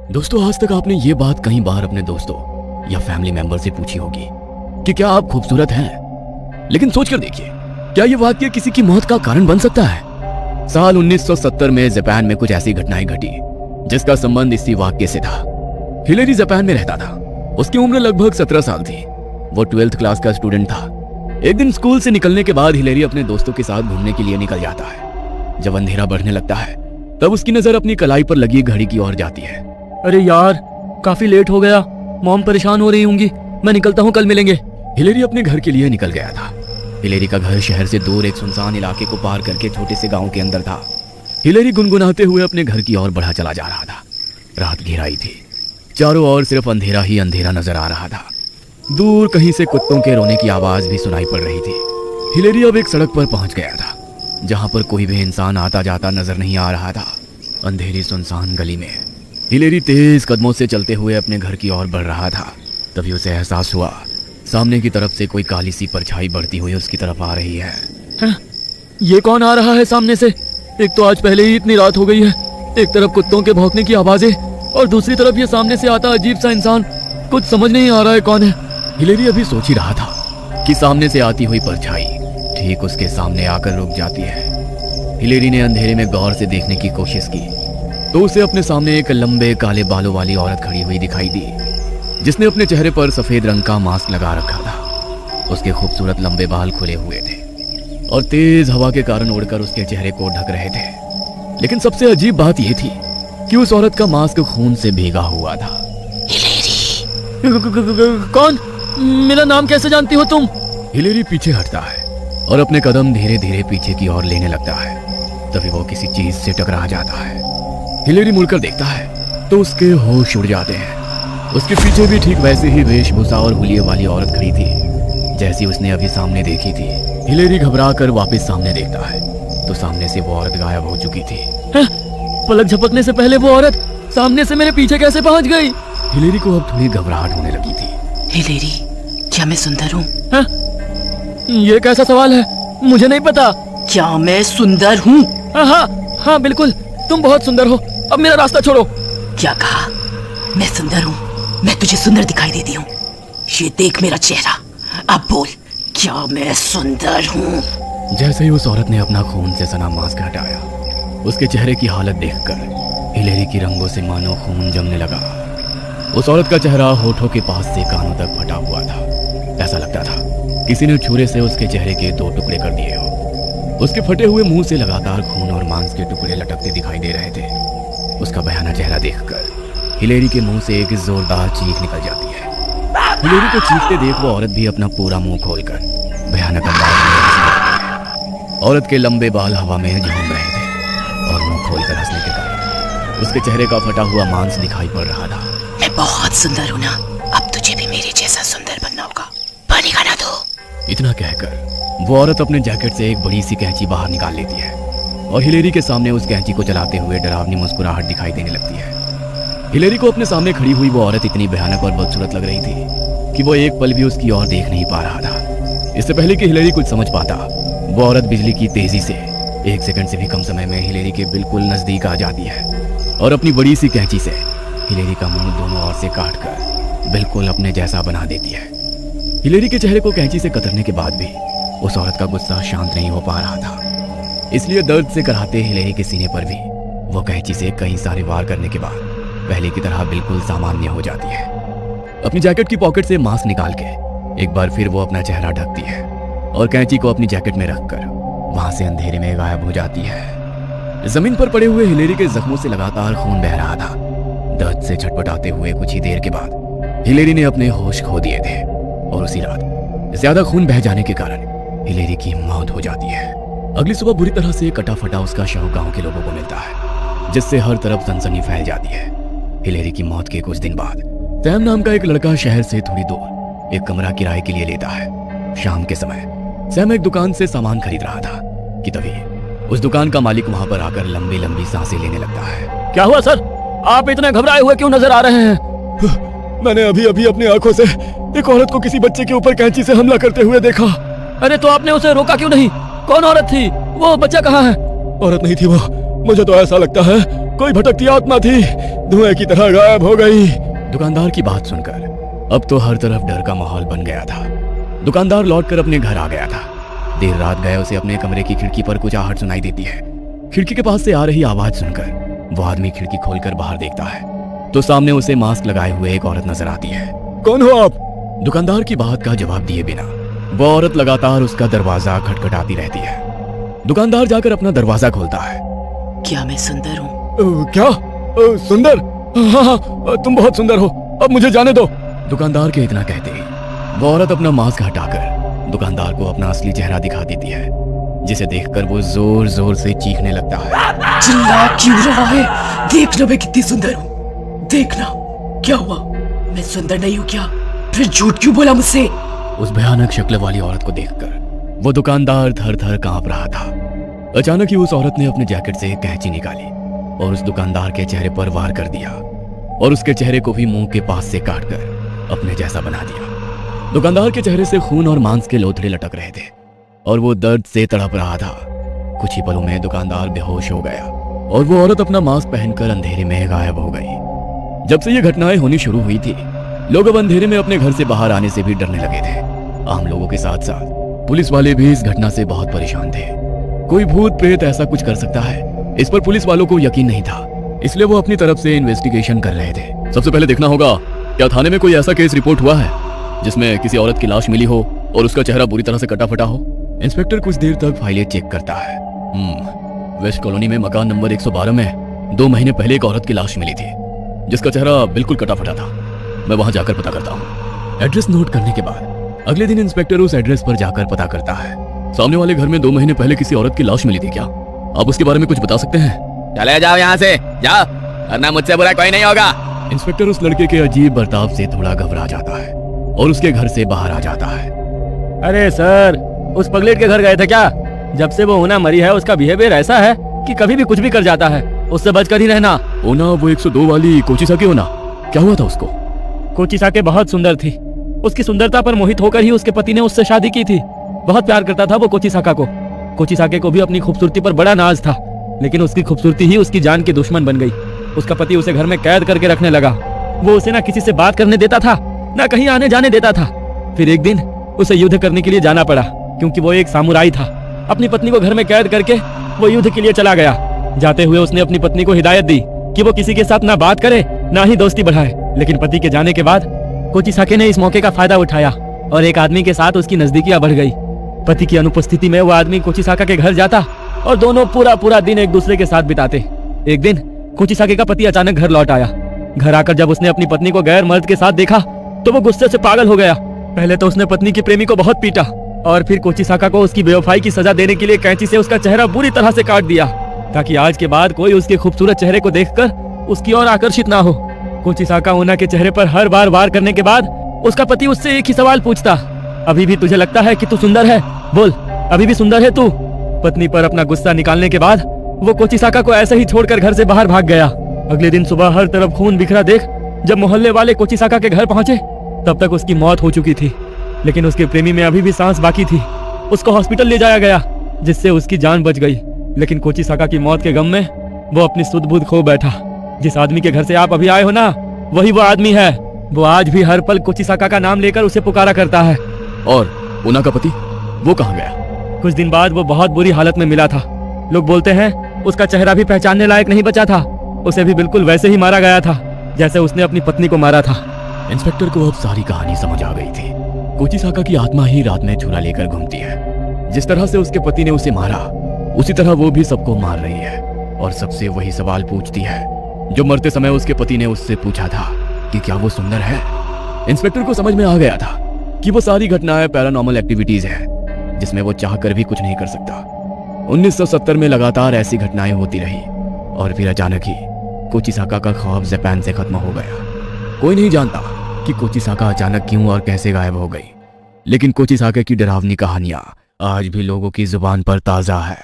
दोस्तों, आज तक आपने ये बात कई बार अपने दोस्तों या फैमिली मेंबर से पूछी होगी कि क्या आप खूबसूरत हैं? लेकिन सोचकर देखिए, क्या ये वाक्य किसी की मौत का कारण बन सकता है? साल 1970 में जापान में कुछ ऐसी घटनाएं घटी जिसका संबंध इसी वाक्य से था। हिलेरी जापान में रहता था। उसकी उम्र लगभग 17 साल थी। वो 12th क्लास का स्टूडेंट था। एक दिन स्कूल से निकलने के बाद हिलेरी अपने दोस्तों के साथ घूमने के लिए निकल जाता है। जब अंधेरा बढ़ने लगता है तब उसकी नजर अपनी कलाई पर लगी घड़ी की ओर जाती है। अरे यार, काफी लेट हो गया। मॉम परेशान हो रही होंगी। मैं निकलता हूँ, कल मिलेंगे। हिलेरी अपने घर के लिए निकल गया था। हिलेरी का घर शहर से दूर एक सुनसान इलाके को पार करके छोटे से गांव के अंदर था। हिलेरी गुनगुनाते हुए अपने घर की ओर बढ़ा चला जा रहा था। रात घेराई थी। चारों ओर सिर्फ अंधेरा ही अंधेरा नजर आ रहा था। दूर कहीं से कुत्तों के रोने की आवाज भी सुनाई पड़ रही थी। हिलेरी अब एक सड़क पर पहुंच गया था जहां पर कोई भी इंसान आता जाता नजर नहीं आ रहा था। अंधेरी सुनसान गली में हिलेरी तेज कदमों से चलते हुए अपने घर की ओर बढ़ रहा था। तभी उसे एहसास हुआ सामने की तरफ से कोई काली सी परछाई बढ़ती हुई उसकी तरफ आ रही है। ये कौन आ रहा है सामने से? एक तो आज पहले ही इतनी रात हो गई है। एक तरफ कुत्तों के भौंकने की आवाजें और दूसरी तरफ ये सामने से आता अजीब सा इंसान। कुछ समझ नहीं आ रहा है कौन है। हिलेरी अभी सोच ही रहा था कि सामने से आती हुई परछाई ठीक उसके सामने आकर रुक जाती है। हिलेरी ने अंधेरे में गौर से देखने की कोशिश की तो उसे अपने सामने एक लंबे काले बालों वाली औरत खड़ी हुई दिखाई दी जिसने अपने चेहरे पर सफेद रंग का मास्क लगा रखा था। उसके खूबसूरत लंबे बाल खुले हुए थे और तेज हवा के कारण उड़कर उसके चेहरे को ढक रहे थे। लेकिन सबसे अजीब बात यह थी कि उस औरत का मास्क खून से भीगा हुआ था। कौन? मेरा नाम कैसे जानती हो तुम? हिलेरी पीछे हटता है और अपने कदम धीरे धीरे पीछे की ओर लेने लगता है। तभी वो किसी चीज से टकरा जाता है। हिलेरी मुड़कर देखता है तो उसके होश उड़ जाते हैं। उसके पीछे भी ठीक वैसे ही वेशभूषा और हुलिये वाली औरत खड़ी थी जैसी उसने अभी सामने देखी थी। हिलेरी घबरा कर वापस सामने देखता है तो सामने से वो औरत गायब हो चुकी थी। पलक झपकने से पहले वो औरत सामने से मेरे पीछे कैसे पहुंच गई? हिलेरी को अब थोड़ी घबराहट होने लगी थी। हिलेरी, क्या मैं सुंदर हूँ? ये कैसा सवाल है? मुझे नहीं पता। क्या मैं सुंदर हूँ? हाँ, बिल्कुल, तुम बहुत सुंदर हो। अब मेरा रास्ता छोड़ो। क्या कहा? मैं सुंदर हूँ? मैं तुझे सुंदर दिखाई देती हूँ? ये देख मेरा चेहरा। अब बोल, क्या मैं सुंदर हूँ? जैसे ही उस औरत ने अपना खून से सना मास्क हटाया, उसके चेहरे की हालत देखकर हिलेरी की रंगों से मानो खून जमने लगा। उस औरत का चेहरा होठों के पास से कानों तक फटा हुआ था। ऐसा लगता था किसी ने छुरे से उसके चेहरे के 2 टुकड़े कर दिए हो। उसके फटे हुए मुंह से लगातार खून और मांस के टुकड़े लटकते दिखाई दे रहे थे। उसका भयानक चेहरा देखकर हिलेरी के मुंह से एक जोरदार चीख निकल जाती है। हिलेरी को चीखते देख वो औरत भी अपना पूरा मुंह खोलकर भयानक अंदाज में हंसने लगती है। औरत के लंबे बाल हवा में झूम रहे थे और मुंह खोलकर हंसने के कारण उसके चेहरे का फटा हुआ मांस दिखाई पड़ रहा था। मैं बहुत सुंदर हूँ ना? अब तुझे भी मेरे जैसा सुंदर बनना होगा। पानी खाना दो। इतना कहकर वो औरत अपने जैकेट से एक बड़ी सी कैंची बाहर निकाल लेती है और हिलेरी के सामने उस कैंची को चलाते हुए डरावनी मुस्कुराहट दिखाई देने लगती है। हिलेरी को अपने सामने खड़ी हुई वो औरत इतनी भयानक और बदसूरत लग रही थी कि वो एक पल भी उसकी ओर देख नहीं पा रहा था। इससे पहले कि हिलेरी कुछ समझ पाता, वो औरत बिजली की तेजी से 1 सेकंड से भी कम समय में हिलेरी के बिल्कुल नजदीक आ जाती है और अपनी बड़ी सी कैंची से हिलेरी का मुंह दोनों ओर से काटकर बिल्कुल अपने जैसा बना देती है। हिलेरी के चेहरे को कैंची से कतरने के बाद भी उस औरत का गुस्सा शांत नहीं हो पा रहा था। इसलिए दर्द से कराहते हिलेरी के सीने पर भी वो कैंची से कई सारे वार करने के बाद पहले की तरह बिल्कुल सामान्य हो जाती है। अपनी जैकेट की पॉकेट से मास्क निकाल के एक बार फिर वो अपना चेहरा ढकती है और कैंची को अपनी जैकेट में रखकर वहां से अंधेरे में गायब हो जाती है। जमीन पर पड़े हुए हिलेरी के जख्मों से लगातार खून बह रहा था। दर्द से छटपटाते हुए कुछ ही देर के बाद हिलेरी ने अपने होश खो दिए थे और उसी रात ज्यादा खून बह जाने के कारण हिलेरी की मौत हो जाती है। अगली सुबह बुरी तरह से कटा फटा उसका शव गांव के लोगों को मिलता है जिससे हर तरफ सनसनी फैल जाती है। हिलेरी की मौत के कुछ दिन बाद सैम नाम का एक लड़का शहर से थोड़ी दूर एक कमरा किराए के लिए लेता है। शाम के समय सैम एक दुकान से सामान खरीद रहा था कि तभी उस दुकान का मालिक वहां पर आकर लंबी लंबी सांसें लेने लगता है। क्या हुआ सर? आप इतने घबराए हुए क्यों नजर आ रहे हैं? मैंने अभी अभी अपनी आंखों से एक औरत को किसी बच्चे के ऊपर कैंची से हमला करते हुए देखा। अरे तो आपने उसे रोका क्यों नहीं? कौन औरत थी? वो बच्चा कहाँ है? औरत नहीं थी, वो मुझे तो ऐसा लगता है कोई भटकती आत्मा थी, धुएं की तरह गायब हो गई। दुकानदार की बात सुनकर अब तो हर तरफ डर का माहौल बन गया था। दुकानदार लौटकर अपने घर आ गया था। देर रात गए उसे अपने कमरे की खिड़की पर कुछ आहट सुनाई देती है। खिड़की के पास से आ रही आवाज सुनकर वो आदमी खिड़की खोलकर बाहर देखता है तो सामने उसे मास्क लगाए हुए एक औरत नजर आती है। कौन हो आप? दुकानदार की बात का जवाब दिए बिना वो औरत लगातार उसका दरवाजा खटखटाती रहती है। दुकानदार जाकर अपना दरवाजा खोलता है। क्या मैं सुंदर हूँ? क्या? सुंदर? हाँ हाँ, तुम बहुत सुंदर हो, अब मुझे जाने दो। दुकानदार के इतना कहते ही वो औरत अपना मास्क हटाकर दुकानदार को अपना असली चेहरा दिखा देती है, जिसे देखकर वो जोर जोर से चीखने लगता है। चिल्ला क्यों रहा है? देखना मैं कितनी सुंदर हूँ, देखना। क्या हुआ, मैं सुंदर नहीं हूँ क्या? फिर झूठ क्यों बोला मुझसे? उस भयानक शक्ल वाली औरत को देखकर वो दुकानदार थर थर कांप रहा था। अचानक ही उस औरत ने अपने जैकेट से एक कैंची निकाली और उस दुकानदार के चेहरे पर वार कर दिया और उसके चेहरे को भी मुंह के पास से काटकर अपने जैसा बना दिया। दुकानदार के चेहरे से खून और मांस के लोथड़े लटक रहे थे और वो दर्द से तड़प रहा था। कुछ ही पलों में दुकानदार बेहोश हो गया और वो औरत अपना मास्क पहनकर अंधेरे में गायब हो गई। जब से ये घटनाएं होनी शुरू हुई थी, लोग अब अंधेरे में अपने घर से बाहर आने से भी डरने लगे थे। आम लोगों के साथ साथ पुलिस वाले भी इस घटना से बहुत परेशान थे। कोई भूत प्रेत ऐसा कुछ कर सकता है, इस पर पुलिस वालों को यकीन नहीं था, इसलिए वो अपनी तरफ से इन्वेस्टिगेशन कर रहे थे। सबसे पहले देखना होगा क्या थाने में कोई ऐसा केस रिपोर्ट हुआ है जिसमें किसी औरत की लाश मिली हो और उसका चेहरा बुरी तरह से कटा फटा हो। इंस्पेक्टर कुछ देर तक फाइलें चेक करता है। वेस्ट कॉलोनी में मकान नंबर 112 में 2 महीने पहले एक औरत की लाश मिली थी जिसका चेहरा बिल्कुल कटा फटा था। मैं वहां जाकर पता करता हूँ। एड्रेस नोट करने के बाद अगले दिन इंस्पेक्टर उस एड्रेस पर जाकर पता करता है। सामने वाले घर में 2 महीने पहले किसी औरत की लाश मिली थी क्या? आप उसके बारे में कुछ बता सकते हैं? चले जाओ यहाँ से, जाओ, वरना मुझसे बुरा कोई नहीं होगा। इंस्पेक्टर उस लड़के के अजीब बर्ताव से थोड़ा घबरा जाता है और उसके घर से बाहर आ जाता है। अरे सर, उस पगलेट के घर गए थे क्या? जब से वो ओना मरी है उसका बिहेवियर ऐसा है कि कभी भी कुछ भी कर जाता है, उससे बचकर ही रहना। ओना? वो 102 वाली कोचिसा की ओना? क्या हुआ था उसको? कोचिसा के बहुत सुंदर थी, उसकी सुंदरता पर मोहित होकर ही उसके पति ने उससे शादी की थी। बहुत प्यार करता था वो कोचिसाका को। कोचिसाके को भी अपनी खूबसूरती पर बड़ा नाज था, लेकिन उसकी खूबसूरती ही उसकी जान की दुश्मन बन गई। उसका पति उसे घर में कैद करके रखने लगा। वो उसे ना किसी से बात करने देता था, ना कहीं आने जाने देता था। फिर एक दिन उसे युद्ध करने के लिए जाना पड़ा, क्योंकि वो एक सामुराई था। अपनी पत्नी को घर में कैद करके वो युद्ध के लिए चला गया। जाते हुए उसने अपनी पत्नी को हिदायत दी कि वो किसी के साथ ना बात करे, ना ही दोस्ती बढ़ाए। लेकिन पति के जाने के बाद कोचिसाके ने इस मौके का फायदा उठाया और एक आदमी के साथ उसकी नजदीकियां बढ़ गई। पति की अनुपस्थिति में वो आदमी कोचिसाका के घर जाता और दोनों पूरा दिन एक दूसरे के साथ बिताते। एक दिन कोचिसाके का पति अचानक घर लौट आया। घर आकर जब उसने अपनी पत्नी को गैर मर्द के साथ देखा तो वो गुस्से से पागल हो गया। पहले तो उसने पत्नी की प्रेमी को बहुत पीटा और फिर कोचिसाका को उसकी बेवफाई की सजा देने के लिए कैंची से उसका चेहरा बुरी तरह से काट दिया, ताकि आज के बाद कोई उसके खूबसूरत चेहरे को देखकर उसकी ओर आकर्षित ना हो। कोचिसाका ओना के चेहरे पर हर बार वार करने के बाद उसका पति उससे एक ही सवाल पूछता, अभी भी तुझे लगता है कि तू सुंदर है? बोल, अभी भी सुंदर है तू? पत्नी पर अपना गुस्सा निकालने के बाद वो कोचिसाका को ऐसे ही छोड़कर घर से बाहर भाग गया। अगले दिन सुबह हर तरफ खून बिखरा देख जब मोहल्ले वाले कोचिसाका के घर पहुंचे तब तक उसकी मौत हो चुकी थी, लेकिन उसके प्रेमी में अभी भी सांस बाकी थी। उसको हॉस्पिटल ले जाया गया, जिससे उसकी जान बच गई। लेकिन कोचिसाका की मौत के गम में वो अपनी सुध बुध खो बैठा। जिस आदमी के घर से आप अभी आए हो ना, वही वो आदमी है। वो आज भी हर पल कोचिसाका का नाम लेकर उसे पुकारा करता है। और ओना का पति, वो कहाँ गया? कुछ दिन बाद वो बहुत बुरी हालत में मिला था। लोग बोलते हैं उसका चेहरा भी पहचानने लायक नहीं बचा था। उसे भी बिल्कुल वैसे ही मारा गया था जैसे उसने अपनी पत्नी को मारा था। इंस्पेक्टर को अब सारी कहानी समझ आ गई थी। कोचिसाका की आत्मा ही रात में छुरा लेकर घूमती है। जिस तरह से उसके पति ने उसे मारा, उसी तरह वो भी सबको मार रही है और सबसे वही सवाल पूछती है जो मरते समय उसके पति ने उससे पूछा था कि क्या वो सुंदर है। इंस्पेक्टर को समझ में आ गया था कि वो सारी घटनाएं पैरानॉर्मल एक्टिविटीज है, जिसमें वो चाहकर भी कुछ नहीं कर सकता। 1970 में लगातार ऐसी घटनाएं होती रही और फिर अचानक ही कोचिसाका का ख्वाब जापान से खत्म हो गया। कोई नहीं जानता कि कोचिसाका अचानक क्यों और कैसे गायब हो गई, लेकिन कोचिसाका की डरावनी कहानियां आज भी लोगों की जुबान पर ताजा है।